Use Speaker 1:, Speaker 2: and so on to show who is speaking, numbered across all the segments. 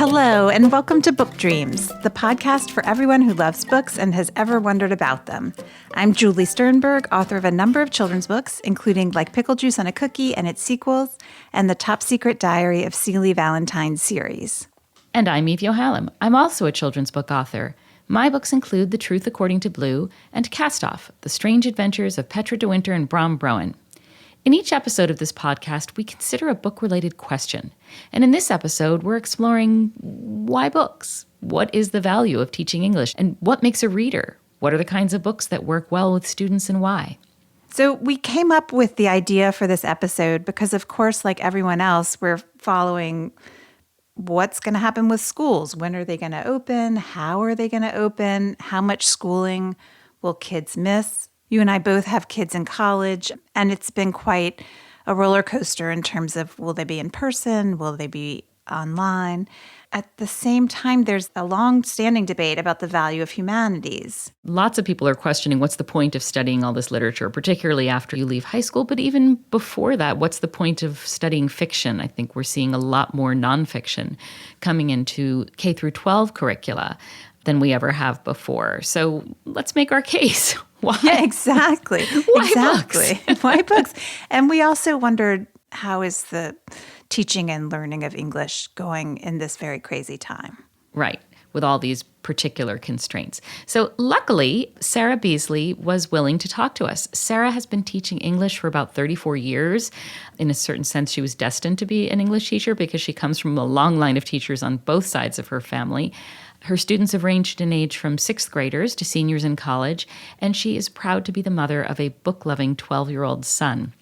Speaker 1: Hello, and welcome to Book Dreams, the podcast for everyone who loves books and has ever wondered about them. I'm Julie Sternberg, author of a number of children's books, including Like Pickle Juice on a Cookie and its sequels, and the Top Secret Diary of Celie Valentine series.
Speaker 2: And I'm Eve Yohalem. I'm also a children's book author. My books include The Truth According to Blue and Cast Off, The Strange Adventures of Petra de Winter and Bram Broen. In each episode of this podcast, we consider a book-related question. And in this episode, we're exploring why books? What is the value of teaching English? And what makes a reader? What are the kinds of books that work well with students and why?
Speaker 1: So we came up with the idea for this episode because, of course, like everyone else, we're following what's going to happen with schools. When are they going to open? How are they going to open? How much schooling will kids miss? You and I both have kids in college, and it's been quite a roller coaster in terms of will they be in person? Will they be online? At the same time, there's a long-standing debate about the value of humanities.
Speaker 2: Lots of people are questioning what's the point of studying all this literature, particularly after you leave high school. But even before that, what's the point of studying fiction? I think we're seeing a lot more nonfiction coming into K through 12 curricula than we ever have before. So let's make our case. Why?
Speaker 1: Yeah, exactly.
Speaker 2: Why
Speaker 1: exactly.
Speaker 2: books?
Speaker 1: Why books? And we also wondered, how is the teaching and learning of English going in this very crazy time?
Speaker 2: Right, with all these particular constraints. So luckily, Sara Beasley was willing to talk to us. Sara has been teaching English for about 34 years. In a certain sense, she was destined to be an English teacher because she comes from a long line of teachers on both sides of her family. Her students have ranged in age from sixth graders to seniors in college, and she is proud to be the mother of a book-loving 12-year-old son.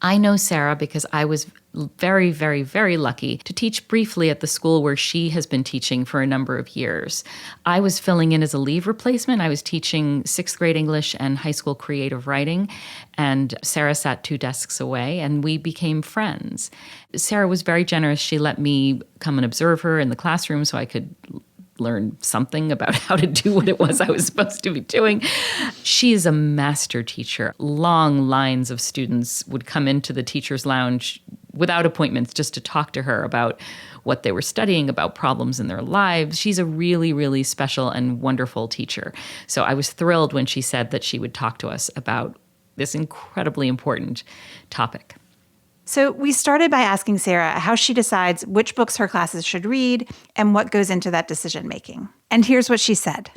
Speaker 2: I know Sara because I was very, very, very lucky to teach briefly at the school where she has been teaching for a number of years. I was filling in as a leave replacement. I was teaching sixth grade English and high school creative writing, and Sara sat 2 desks away, and we became friends. Sara was very generous. She let me come and observe her in the classroom so I could learn something about how to do what it was I was supposed to be doing. She is a master teacher. Long lines of students would come into the teacher's lounge without appointments just to talk to her about what they were studying, about problems in their lives. She's a really, really special and wonderful teacher. So I was thrilled when she said that she would talk to us about this incredibly important topic.
Speaker 1: So we started by asking Sara how she decides which books her classes should read and what goes into that decision-making. And here's what she said.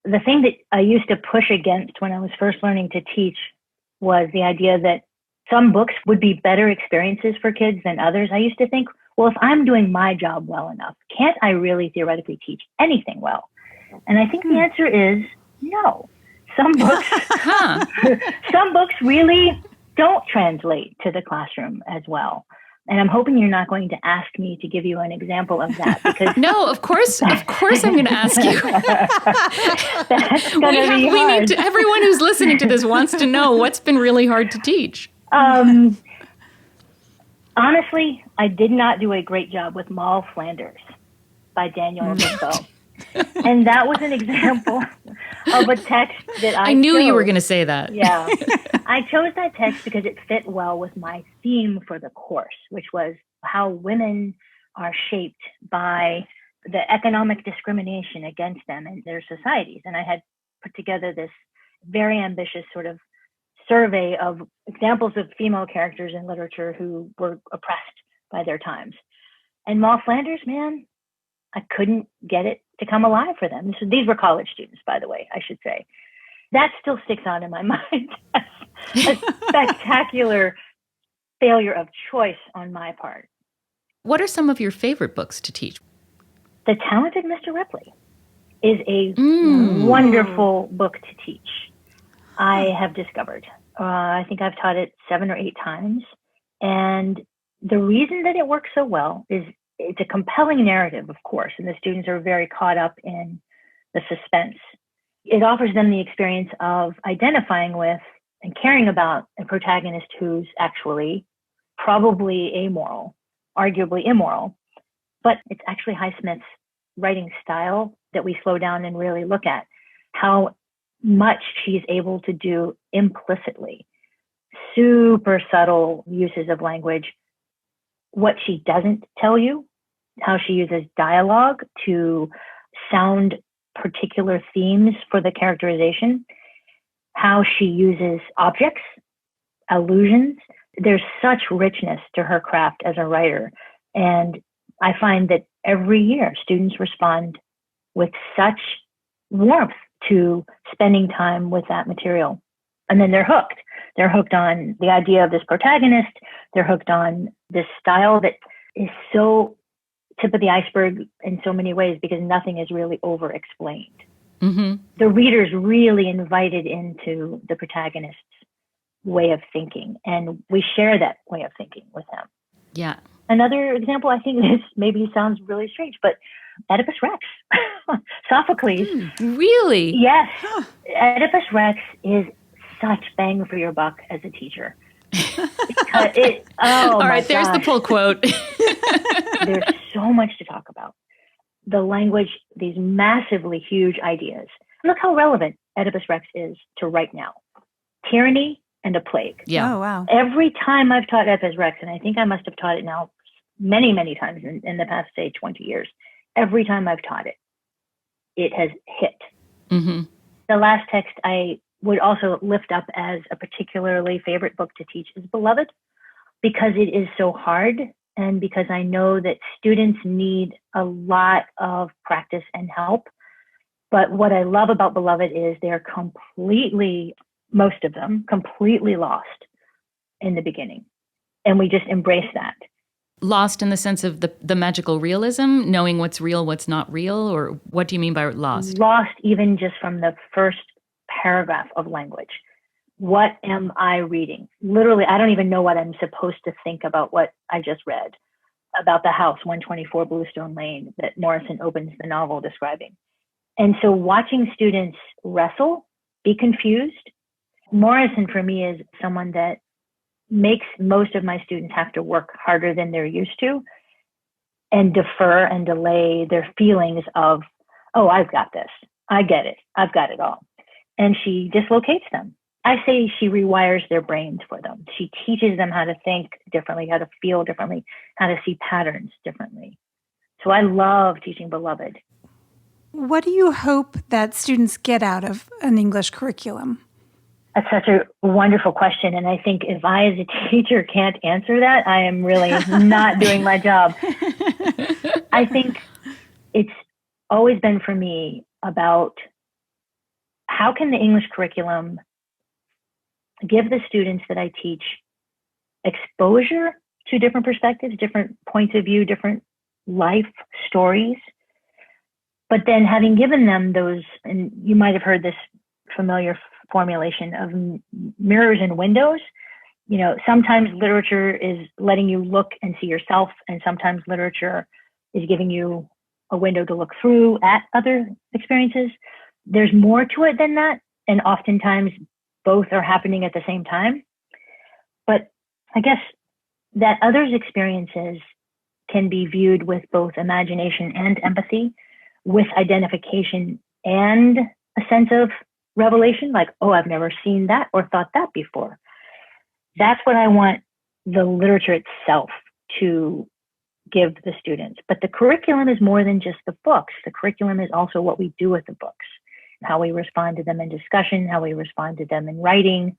Speaker 3: The thing that I used to push against when I was first learning to teach was the idea that some books would be better experiences for kids than others. I used to think, well, if I'm doing my job well enough, can't I really theoretically teach anything well? And I think the answer is no. Some books, some books really don't translate to the classroom as well. And I'm hoping you're not going to ask me to give you an example of that, because
Speaker 2: no, of course I'm going to ask you.
Speaker 3: That's going to be hard.
Speaker 2: We need to, everyone who's listening to this wants to know what's been really hard to teach.
Speaker 3: Honestly, I did not do a great job with Moll Flanders by Daniel Defoe. And that was an example of a text that I
Speaker 2: knew
Speaker 3: chose.
Speaker 2: You were going to say that.
Speaker 3: Yeah. I chose that text because it fit well with my theme for the course, which was how women are shaped by the economic discrimination against them in their societies. And I had put together this very ambitious sort of survey of examples of female characters in literature who were oppressed by their times. And Moll Flanders, man, I couldn't get it to come alive for them. These were college students, by the way, I should say. That still sticks out in my mind as a spectacular failure of choice on my part.
Speaker 2: What are some of your favorite books to teach?
Speaker 3: The Talented Mr. Ripley is a wonderful book to teach. I have discovered. I think I've taught it 7 or 8 times. And the reason that it works so well is it's a compelling narrative, of course, and the students are very caught up in the suspense. It offers them the experience of identifying with and caring about a protagonist who's actually probably amoral, arguably immoral, but it's actually Highsmith's writing style that we slow down and really look at, how much she's able to do implicitly. Super subtle uses of language. What she doesn't tell you how she uses dialogue to sound particular themes for the characterization, how she uses objects, allusions. There's such richness to her craft as a writer. And I find that every year students respond with such warmth to spending time with that material. And then they're hooked. They're hooked on the idea of this protagonist. They're hooked on this style that is so tip of the iceberg in so many ways because nothing is really over-explained.
Speaker 2: Mm-hmm.
Speaker 3: The reader's really invited into the protagonist's way of thinking, and we share that way of thinking with them.
Speaker 2: Yeah.
Speaker 3: Another example, I think this maybe sounds really strange, but Oedipus Rex, Sophocles.
Speaker 2: Really?
Speaker 3: Yes. Oedipus Rex is such bang for your buck as a teacher.
Speaker 2: All right, there's the pull quote.
Speaker 3: There's so much to talk about. The language, these massively huge ideas. Look how relevant Oedipus Rex is to right now. Tyranny and a plague.
Speaker 2: Yeah.
Speaker 1: Oh, wow.
Speaker 3: Every time I've taught Oedipus Rex, and I think I must have taught it now many, many times in the past, say, 20 years, every time I've taught it, it has hit.
Speaker 2: Mm-hmm.
Speaker 3: The last text I would also lift up as a particularly favorite book to teach is Beloved, because it is so hard and because I know that students need a lot of practice and help. But what I love about Beloved is they're completely, most of them, completely lost in the beginning. And we just embrace that.
Speaker 2: Lost in the sense of the magical realism, knowing what's real, what's not real, or what do you mean by lost?
Speaker 3: Lost even just from the first paragraph of language. What am I reading? Literally, I don't even know what I'm supposed to think about what I just read about the house, 124 Bluestone Lane, that Morrison opens the novel describing. And so watching students wrestle, be confused. Morrison, for me, is someone that makes most of my students have to work harder than they're used to and defer and delay their feelings of, oh, I've got this. I get it. I've got it all. And she dislocates them. I say she rewires their brains for them. She teaches them how to think differently, how to feel differently, how to see patterns differently. So I love teaching Beloved.
Speaker 1: What do you hope that students get out of an English curriculum?
Speaker 3: That's such a wonderful question. And I think if I, as a teacher, can't answer that, I am really not doing my job. I think it's always been for me about how can the English curriculum give the students that I teach exposure to different perspectives, different points of view, different life stories. But then having given them those, and you might have heard this familiar formulation of mirrors and windows. You know, sometimes literature is letting you look and see yourself, and sometimes literature is giving you a window to look through at other experiences. There's more to it than that, and oftentimes both are happening at the same time. But I guess that others' experiences can be viewed with both imagination and empathy, with identification and a sense of revelation, like, oh, I've never seen that or thought that before. That's what I want the literature itself to give the students. But the curriculum is more than just the books. The curriculum is also what we do with the books, how we respond to them in discussion, how we respond to them in writing,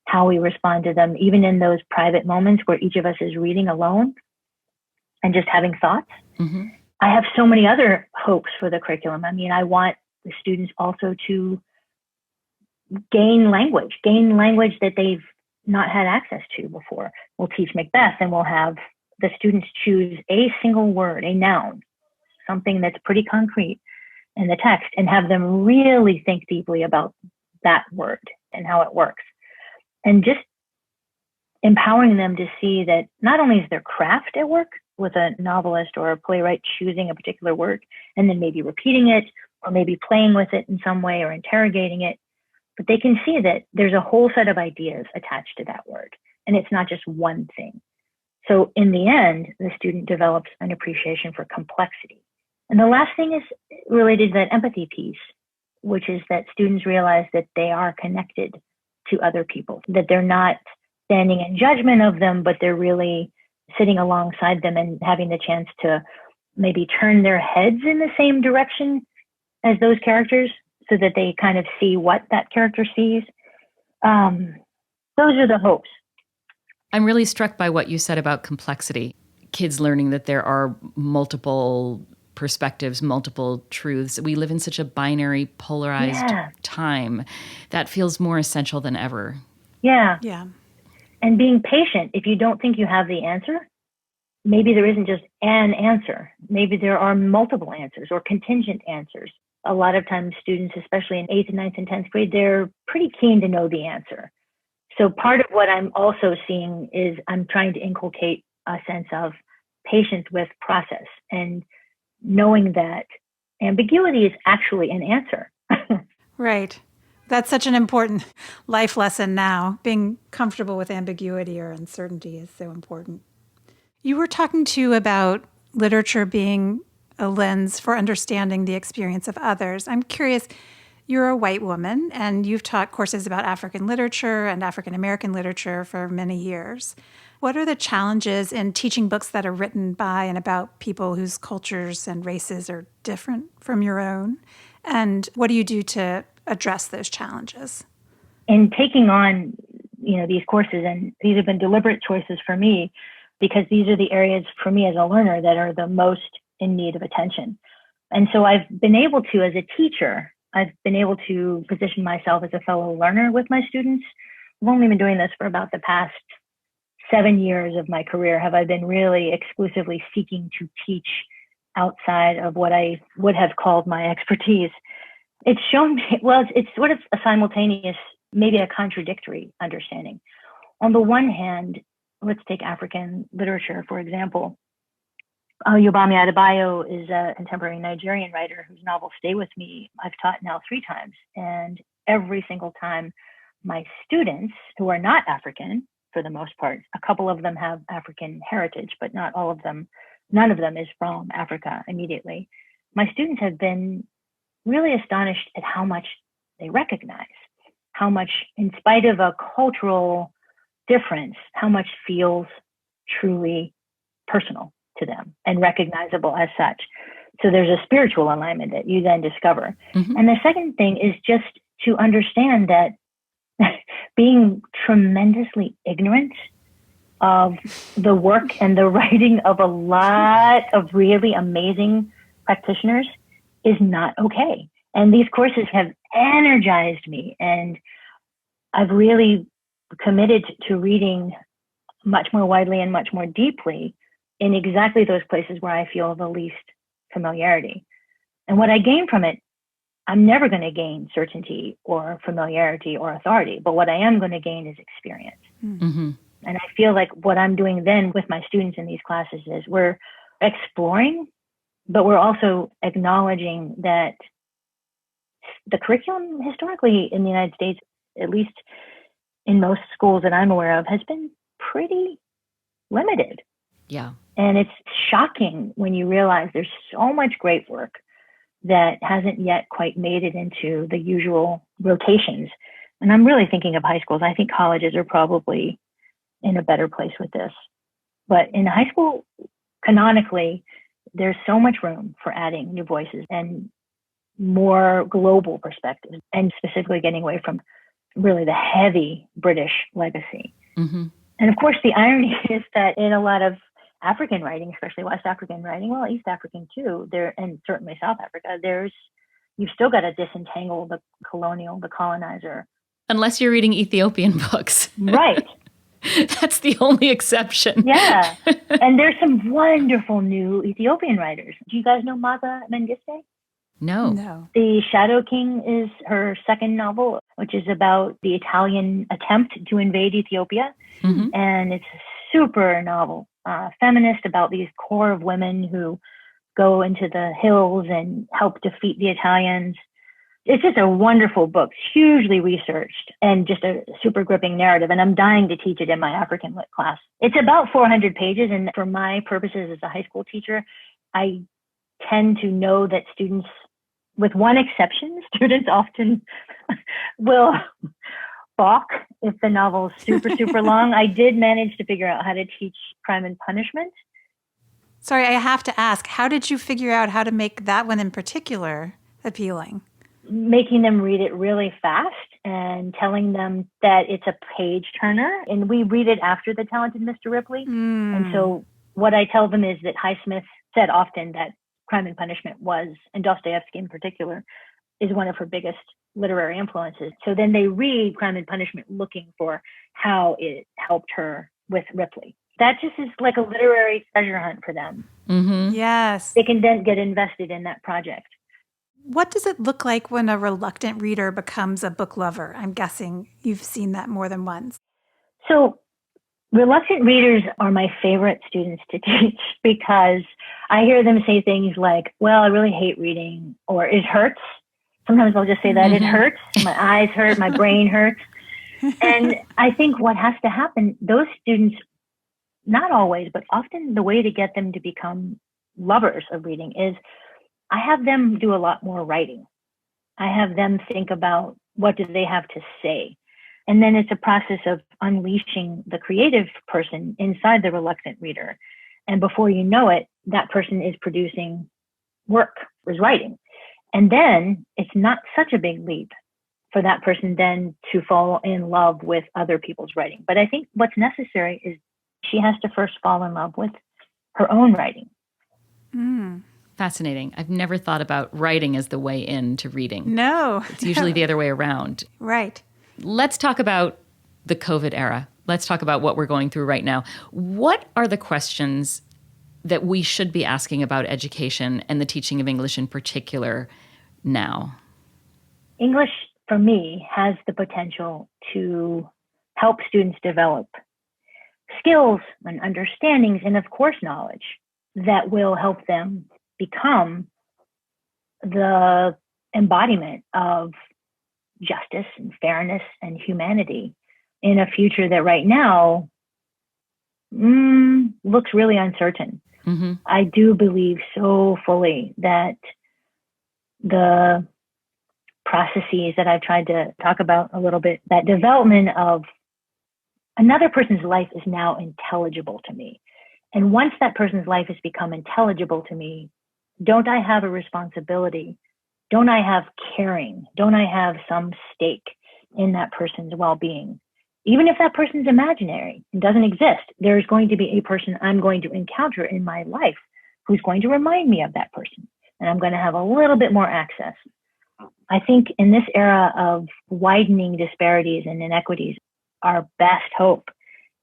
Speaker 3: how we respond to them even in those private moments where each of us is reading alone and just having thoughts.
Speaker 2: Mm-hmm.
Speaker 3: I have so many other hopes for the curriculum. I mean, I want the students also to gain language that they've not had access to before. We'll teach Macbeth and we'll have the students choose a single word, a noun, something that's pretty concrete in the text, and have them really think deeply about that word and how it works. And just empowering them to see that not only is their craft at work with a novelist or a playwright choosing a particular word and then maybe repeating it or maybe playing with it in some way or interrogating it, but they can see that there's a whole set of ideas attached to that word, and it's not just one thing. So in the end, the student develops an appreciation for complexity. And the last thing is related to that empathy piece, which is that students realize that they are connected to other people, that they're not standing in judgment of them, but they're really sitting alongside them and having the chance to maybe turn their heads in the same direction as those characters so that they kind of see what that character sees. Those are the hopes.
Speaker 2: I'm really struck by what you said about complexity. Kids learning that there are multiple perspectives, multiple truths. We live in such a binary, polarized time. That feels more essential than ever.
Speaker 3: Yeah.
Speaker 1: Yeah.
Speaker 3: And being patient. If you don't think you have the answer, maybe there isn't just an answer. Maybe there are multiple answers or contingent answers. A lot of times students, especially in 8th, 9th, and 10th grade, they're pretty keen to know the answer. So part of what I'm also seeing is I'm trying to inculcate a sense of patience with process and knowing that ambiguity is actually an answer.
Speaker 1: Right. That's such an important life lesson now. Being comfortable with ambiguity or uncertainty is so important. You were talking too about literature being a lens for understanding the experience of others. I'm curious, you're a white woman and you've taught courses about African literature and African American literature for many years. What are the challenges in teaching books that are written by and about people whose cultures and races are different from your own? And what do you do to address those challenges?
Speaker 3: In taking on, these courses, and these have been deliberate choices for me because these are the areas for me as a learner that are the most in need of attention. And so I've been able to, as a teacher, I've been able to position myself as a fellow learner with my students. I've only been doing this for about the past 7 years of my career. Have I been really exclusively seeking to teach outside of what I would have called my expertise? It's shown me, it's sort of a simultaneous, maybe a contradictory understanding. On the one hand, let's take African literature, for example. Yobami Adebayo is a contemporary Nigerian writer whose novel Stay With Me I've taught now 3 times. And every single time my students, who are not African for the most part, a couple of them have African heritage, but not all of them, none of them is from Africa immediately. My students have been really astonished at how much they recognize, how much, in spite of a cultural difference, how much feels truly personal to them and recognizable as such. So there's a spiritual alignment that you then discover. Mm-hmm. And the second thing is just to understand that being tremendously ignorant of the work and the writing of a lot of really amazing practitioners is not okay. And these courses have energized me, and I've really committed to reading much more widely and much more deeply in exactly those places where I feel the least familiarity. And what I gain from it, I'm never going to gain certainty or familiarity or authority, but what I am going to gain is experience. Mm-hmm. And I feel like what I'm doing then with my students in these classes is we're exploring, but we're also acknowledging that the curriculum historically in the United States, at least in most schools that I'm aware of, has been pretty limited.
Speaker 2: Yeah.
Speaker 3: And it's shocking when you realize there's so much great work that hasn't yet quite made it into the usual rotations. And I'm really thinking of high schools. I think colleges are probably in a better place with this. But in high school, canonically, there's so much room for adding new voices and more global perspectives, and specifically getting away from really the heavy British legacy. Mm-hmm. And of course, the irony is that in a lot of African writing, especially West African writing, well, East African too, and certainly South Africa, you've still got to disentangle the colonial, the colonizer.
Speaker 2: Unless you're reading Ethiopian books.
Speaker 3: Right.
Speaker 2: That's the only exception.
Speaker 3: Yeah. And there's some wonderful new Ethiopian writers. Do you guys know Maga Mengistu?
Speaker 2: No.
Speaker 3: The Shadow King is her second novel, which is about the Italian attempt to invade Ethiopia. Mm-hmm. And it's a super novel, feminist, about these core of women who go into the hills and help defeat the Italians. It's just a wonderful book, hugely researched, and just a super gripping narrative. And I'm dying to teach it in my African Lit class. It's about 400 pages. And for my purposes as a high school teacher, I tend to know that students, with one exception, students often will balk if the novel is super, super long. I did manage to figure out how to teach Crime and Punishment
Speaker 1: Sorry, I have to ask, how did you figure out how to make that one in particular appealing?
Speaker 3: Making them read it really fast and telling them that it's a page turner. And we read it after The Talented Mr. Ripley. And so what I tell them is that Highsmith said often that Crime and Punishment was, and Dostoevsky in particular, is one of her biggest literary influences. So then they read Crime and Punishment looking for how it helped her with Ripley. That just is like a literary treasure hunt for them.
Speaker 2: Mm-hmm.
Speaker 1: Yes.
Speaker 3: They can then get invested in that project.
Speaker 1: What does it look like when a reluctant reader becomes a book lover? I'm guessing you've seen that more than once.
Speaker 3: So reluctant readers are my favorite students to teach because I hear them say things like, well, I really hate reading, or it hurts. Sometimes I'll just say that it hurts. My eyes hurt, my brain hurts. And I think what has to happen, those students, not always, but often the way to get them to become lovers of reading is I have them do a lot more writing. I have them think about what do they have to say. And then it's a process of unleashing the creative person inside the reluctant reader. And before you know it, that person is producing work, is writing. And then it's not such a big leap for that person then to fall in love with other people's writing. But I think what's necessary is she has to first fall in love with her own writing.
Speaker 2: Fascinating. I've never thought about writing as the way into reading.
Speaker 1: No.
Speaker 2: It's usually the other way around.
Speaker 1: Right.
Speaker 2: Let's talk about the COVID era. Let's talk about what we're going through right now. What are the questions that we should be asking about education and the teaching of English in particular now?
Speaker 3: English, for me, has the potential to help students develop skills and understandings and, of course, knowledge that will help them become the embodiment of justice and fairness and humanity in a future that right now looks really uncertain.
Speaker 2: Mm-hmm.
Speaker 3: I do believe so fully that the processes that I've tried to talk about a little bit, that development of another person's life is now intelligible to me. And once that person's life has become intelligible to me, don't I have a responsibility? Don't I have caring? Don't I have some stake in that person's well-being? Even if that person's imaginary and doesn't exist, there's going to be a person I'm going to encounter in my life who's going to remind me of that person. And I'm going to have a little bit more access. I think in this era of widening disparities and inequities, our best hope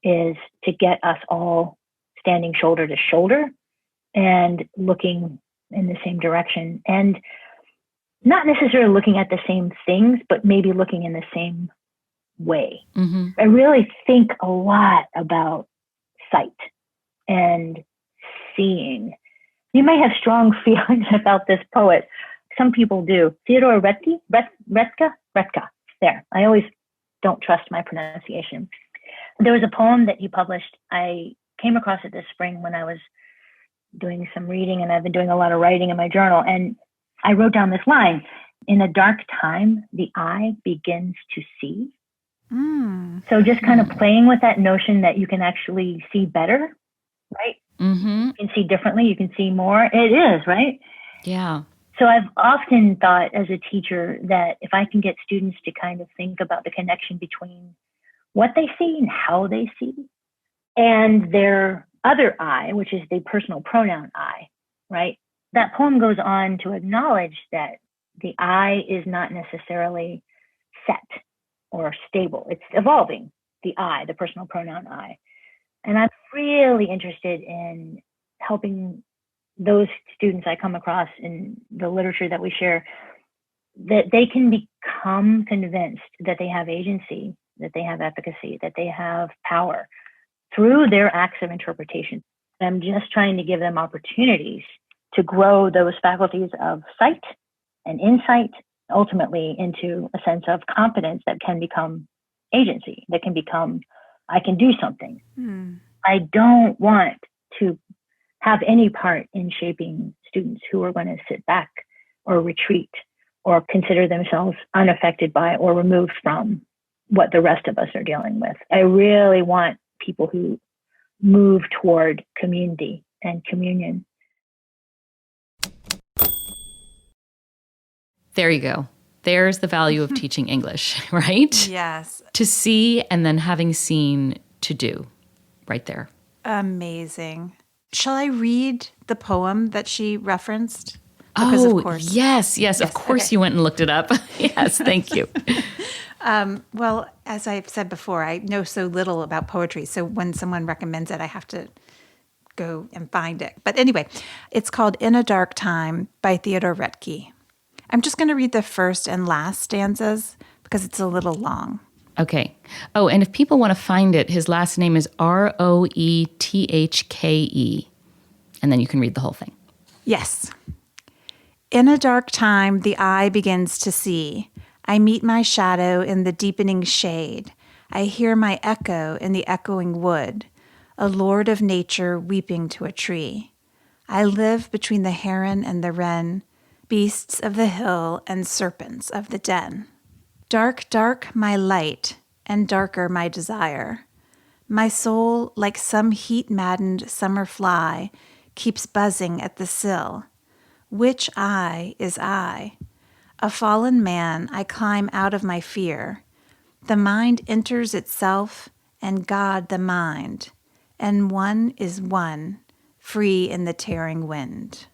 Speaker 3: is to get us all standing shoulder to shoulder and looking in the same direction, and not necessarily looking at the same things, but maybe looking in the same way.
Speaker 2: Mm-hmm.
Speaker 3: I really think a lot about sight and seeing. You may have strong feelings about this poet. Some people do. Theodore Retka. There. I always don't trust my pronunciation. There was a poem that he published. I came across it this spring when I was doing some reading, and I've been doing a lot of writing in my journal. And I wrote down this line: in a dark time, the eye begins to see. So just kind of playing with that notion that you can actually see better, right?
Speaker 2: Mm-hmm.
Speaker 3: You can see differently. You can see more. It is, right?
Speaker 2: Yeah.
Speaker 3: So I've often thought as a teacher that if I can get students to kind of think about the connection between what they see and how they see and their other I, which is the personal pronoun I, right? That poem goes on to acknowledge that the I is not necessarily set or stable. It's evolving, the I, the personal pronoun I. And I'm really interested in helping those students I come across in the literature that we share, that they can become convinced that they have agency, that they have efficacy, that they have power through their acts of interpretation. I'm just trying to give them opportunities to grow those faculties of sight and insight, ultimately into a sense of confidence that can become agency, that can become, I can do something. I don't want to have any part in shaping students who are going to sit back or retreat or consider themselves unaffected by or removed from what the rest of us are dealing with. I really want people who move toward community and communion.
Speaker 2: There you go. There's the value of teaching English, right?
Speaker 1: Yes.
Speaker 2: To see and then having seen to do right there.
Speaker 1: Amazing. Shall I read the poem that she referenced? Because of course.
Speaker 2: Yes. Of course
Speaker 1: okay.
Speaker 2: you went and looked it up. Yes, thank you.
Speaker 1: Well, as I've said before, I know so little about poetry. So when someone recommends it, I have to go and find it. But anyway, it's called In a Dark Time by Theodore Retke. I'm just going to read the first and last stanzas because it's a little long.
Speaker 2: Okay. Oh, and if people want to find it, his last name is Roethke. And then you can read the whole thing.
Speaker 1: Yes. In a dark time, the eye begins to see. I meet my shadow in the deepening shade. I hear my echo in the echoing wood, a lord of nature weeping to a tree. I live between the heron and the wren, beasts of the hill and serpents of the den. Dark, dark my light, and darker my desire. My soul, like some heat-maddened summer fly, keeps buzzing at the sill. Which I is I? A fallen man, I climb out of my fear. The mind enters itself, and God the mind, and one is one, free in the tearing wind.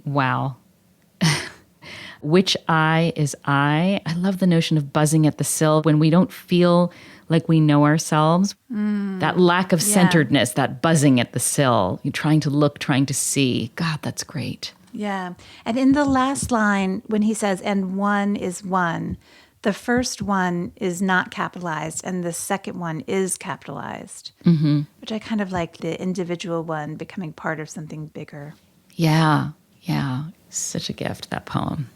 Speaker 2: Wow. Which I is I. I love the notion of buzzing at the sill when we don't feel like we know ourselves. That lack of centeredness, that buzzing at the sill, you're trying to look, trying to see. God, that's great.
Speaker 1: Yeah. And in the last line, when he says, and one is one, the first one is not capitalized and the second one is capitalized, which I kind of like, the individual one becoming part of something bigger.
Speaker 2: Yeah. Such a gift, that poem.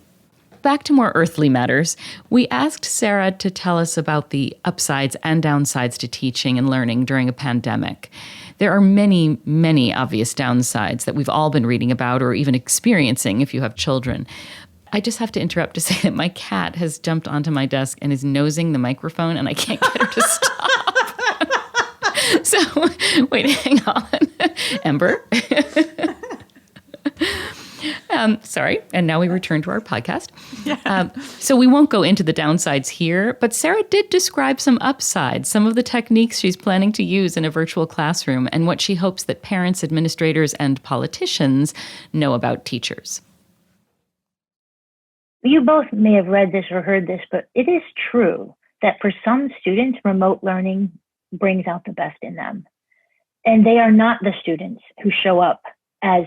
Speaker 2: Back to more earthly matters, we asked Sara to tell us about the upsides and downsides to teaching and learning during a pandemic. There are many, many obvious downsides that we've all been reading about or even experiencing if you have children. I just have to interrupt to say that my cat has jumped onto my desk and is nosing the microphone, and I can't get her to stop. So, wait, hang on. Ember? Sorry. And now we return to our podcast. So we won't go into the downsides here, but Sara did describe some upsides, some of the techniques she's planning to use in a virtual classroom, and what she hopes that parents, administrators, and politicians know about teachers.
Speaker 3: You both may have read this or heard this, but it is true that for some students, remote learning brings out the best in them. And they are not the students who show up as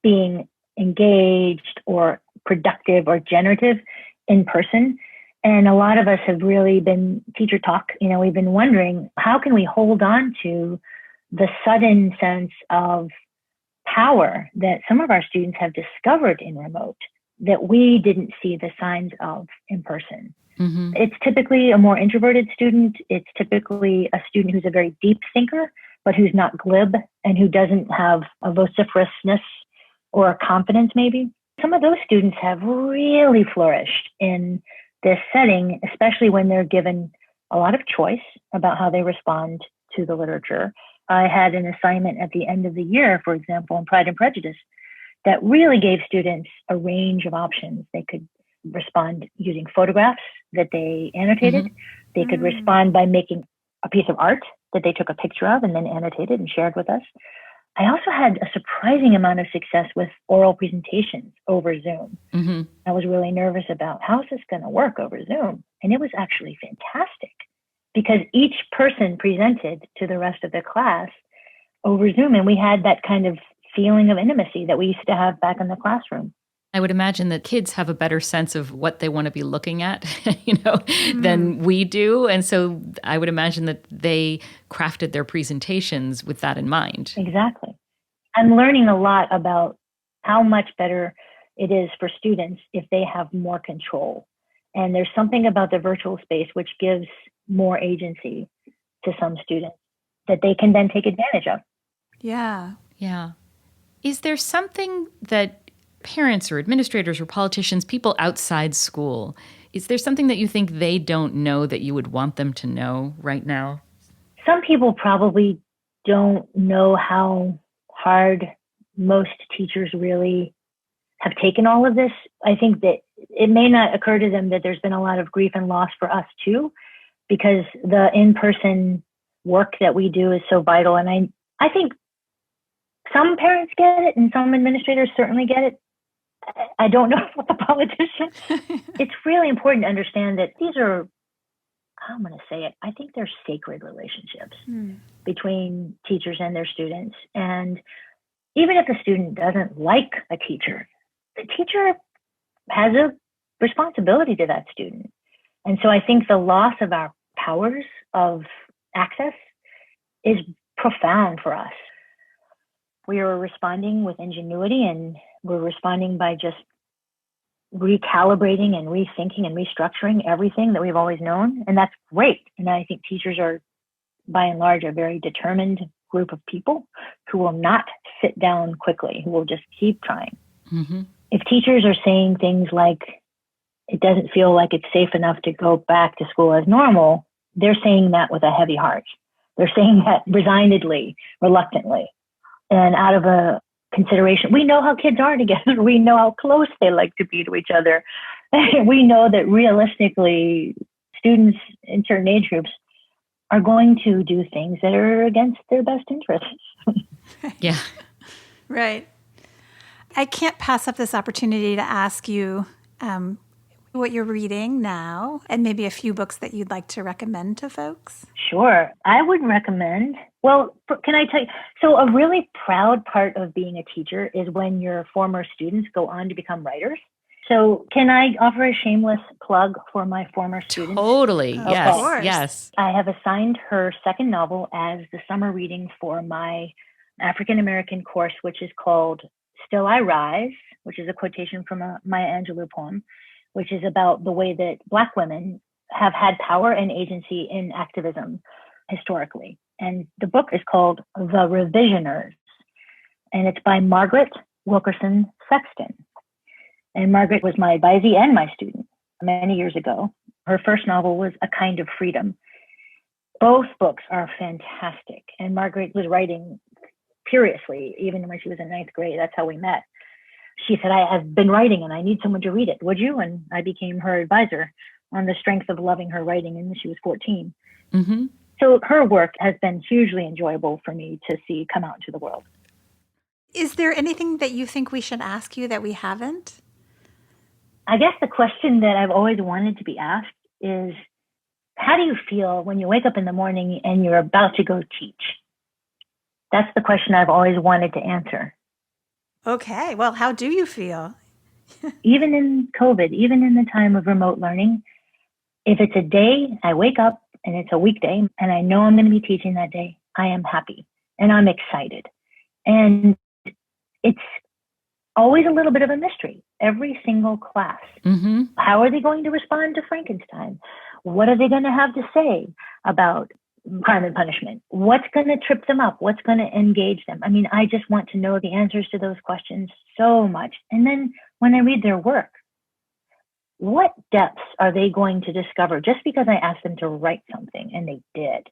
Speaker 3: being engaged or productive or generative in person. And a lot of us have really been teacher talk. We've been wondering, how can we hold on to the sudden sense of power that some of our students have discovered in remote that we didn't see the signs of in person?
Speaker 2: Mm-hmm.
Speaker 3: It's typically a more introverted student. It's typically a student who's a very deep thinker, but who's not glib and who doesn't have a vociferousness or a confidence maybe. Some of those students have really flourished in this setting, especially when they're given a lot of choice about how they respond to the literature. I had an assignment at the end of the year, for example, in Pride and Prejudice, that really gave students a range of options. They could respond using photographs that they annotated. Mm-hmm. They could respond by making a piece of art that they took a picture of and then annotated and shared with us. I also had a surprising amount of success with oral presentations over Zoom.
Speaker 2: Mm-hmm.
Speaker 3: I was really nervous about how is this going to work over Zoom? And it was actually fantastic because each person presented to the rest of the class over Zoom. And we had that kind of feeling of intimacy that we used to have back in the classroom.
Speaker 2: I would imagine that kids have a better sense of what they want to be looking at, than we do. And so I would imagine that they crafted their presentations with that in mind.
Speaker 3: Exactly. I'm learning a lot about how much better it is for students if they have more control. And there's something about the virtual space which gives more agency to some students that they can then take advantage of.
Speaker 1: Yeah.
Speaker 2: Yeah. Is there something that parents or administrators or politicians, people outside school, is there something that you think they don't know that you would want them to know right now?
Speaker 3: Some people probably don't know how hard most teachers really have taken all of this. I think that it may not occur to them that there's been a lot of grief and loss for us too, because the in-person work that we do is so vital. And I think some parents get it and some administrators certainly get it. I don't know about the politicians. It's really important to understand that these are, I'm going to say it, I think they're sacred relationships between teachers and their students. And even if a student doesn't like a teacher, the teacher has a responsibility to that student. And so I think the loss of our powers of access is profound for us. We are responding with ingenuity, and we're responding by just recalibrating and rethinking and restructuring everything that we've always known. And that's great. And I think teachers are, by and large, a very determined group of people who will not sit down quickly, who will just keep trying.
Speaker 2: Mm-hmm.
Speaker 3: If teachers are saying things like, it doesn't feel like it's safe enough to go back to school as normal, they're saying that with a heavy heart. They're saying that resignedly, reluctantly, and out of a consideration. We know how kids are together. We know how close they like to be to each other. We know that realistically, students in certain age groups are going to do things that are against their best interests.
Speaker 2: Yeah.
Speaker 1: Right. I can't pass up this opportunity to ask you what you're reading now and maybe a few books that you'd like to recommend to folks.
Speaker 3: Sure. I would recommend, well, can I tell you? So a really proud part of being a teacher is when your former students go on to become writers. So can I offer a shameless plug for my former students?
Speaker 2: Totally.
Speaker 1: Of
Speaker 2: Yes.
Speaker 1: course.
Speaker 2: Yes.
Speaker 3: I have assigned her second novel as the summer reading for my African American course, which is called Still I Rise, which is a quotation from a Maya Angelou poem, which is about the way that Black women have had power and agency in activism historically. And the book is called The Revisioners, and it's by Margaret Wilkerson Sexton. And Margaret was my advisee and my student many years ago. Her first novel was A Kind of Freedom. Both books are fantastic. And Margaret was writing furiously, even when she was in ninth grade. That's how we met. She said, I have been writing and I need someone to read it. Would you? And I became her advisor on the strength of loving her writing, and she was 14.
Speaker 2: Mm-hmm.
Speaker 3: So her work has been hugely enjoyable for me to see come out into the world.
Speaker 1: Is there anything that you think we should ask you that we haven't?
Speaker 3: I guess the question that I've always wanted to be asked is, how do you feel when you wake up in the morning and you're about to go teach? That's the question I've always wanted to answer.
Speaker 1: Okay. Well, how do you feel?
Speaker 3: Even in COVID, even in the time of remote learning, if it's a day I wake up and it's a weekday and I know I'm going to be teaching that day, I am happy and I'm excited. And it's always a little bit of a mystery. Every single class.
Speaker 2: Mm-hmm.
Speaker 3: How are they going to respond to Frankenstein? What are they going to have to say about Crime and Punishment? What's going to trip them up? What's going to engage them? I mean, I just want to know the answers to those questions so much. And then when I read their work, what depths are they going to discover just because I asked them to write something and they did?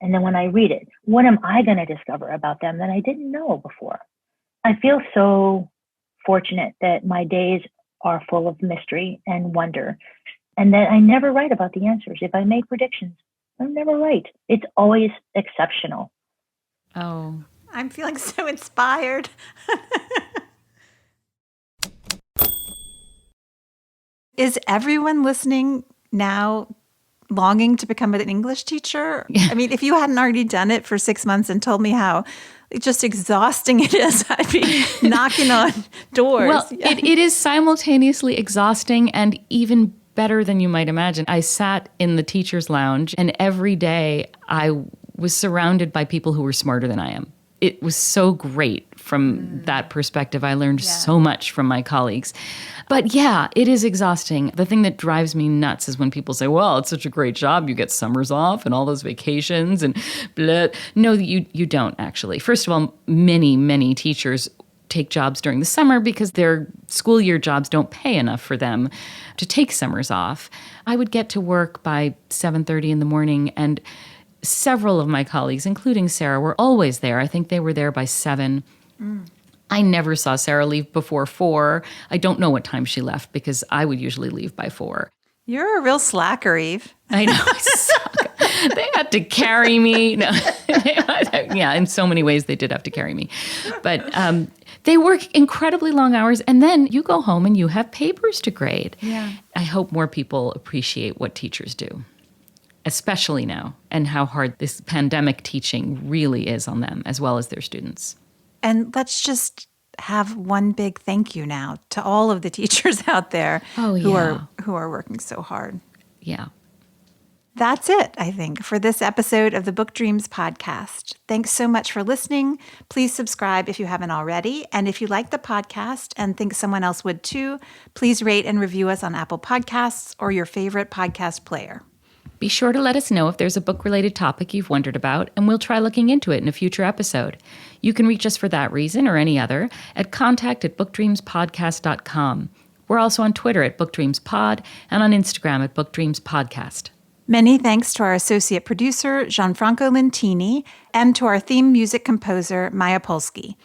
Speaker 3: And then when I read it, what am I going to discover about them that I didn't know before? I feel so fortunate that my days are full of mystery and wonder, and that I never write about the answers. If I make predictions, I'm never right. It's always exceptional.
Speaker 2: Oh,
Speaker 1: I'm feeling so inspired. Is everyone listening now longing to become an English teacher? I mean, if you hadn't already done it for 6 months and told me how just exhausting it is, I'd be knocking on doors.
Speaker 2: well, it is simultaneously exhausting and even better than you might imagine. I sat in the teacher's lounge, and every day I was surrounded by people who were smarter than I am. It was so great from that perspective. I learned so much from my colleagues. But yeah, it is exhausting. The thing that drives me nuts is when people say, well, it's such a great job. You get summers off and all those vacations and blah. No, you don't actually. First of all, many teachers take jobs during the summer because their school year jobs don't pay enough for them to take summers off. I would get to work by 7:30 in the morning, and several of my colleagues, including Sara, were always there. I think they were there by 7. I never saw Sara leave before 4. I don't know what time she left because I would usually leave by 4.
Speaker 1: You're a real slacker, Eve.
Speaker 2: I know. I suck. They had to carry me. No. Yeah, in so many ways they did have to carry me. But they work incredibly long hours, and then you go home and you have papers to grade.
Speaker 1: Yeah.
Speaker 2: I hope more people appreciate what teachers do, especially now, and how hard this pandemic teaching really is on them, as well as their students.
Speaker 1: And let's just have one big thank you now to all of the teachers out there who are working so hard.
Speaker 2: Yeah.
Speaker 1: That's it, I think, for this episode of the Book Dreams podcast. Thanks so much for listening. Please subscribe if you haven't already. And if you like the podcast and think someone else would too, please rate and review us on Apple Podcasts or your favorite podcast player.
Speaker 2: Be sure to let us know if there's a book-related topic you've wondered about, and we'll try looking into it in a future episode. You can reach us for that reason or any other at contact@bookdreamspodcast.com. We're also on Twitter at bookdreamspod and on Instagram at bookdreamspodcast.
Speaker 1: Many thanks to our associate producer, Gianfranco Lentini, and to our theme music composer, Maya Polsky.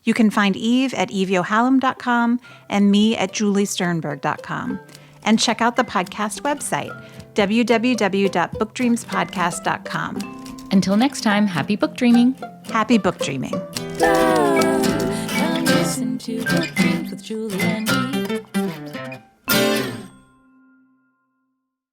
Speaker 1: You can find Eve at eveyohallam.com and me at juliesternberg.com. And check out the podcast website, www.bookdreamspodcast.com.
Speaker 2: Until next time, happy book dreaming.
Speaker 1: Happy book dreaming.
Speaker 2: Come listen to Book Dreams with Julie and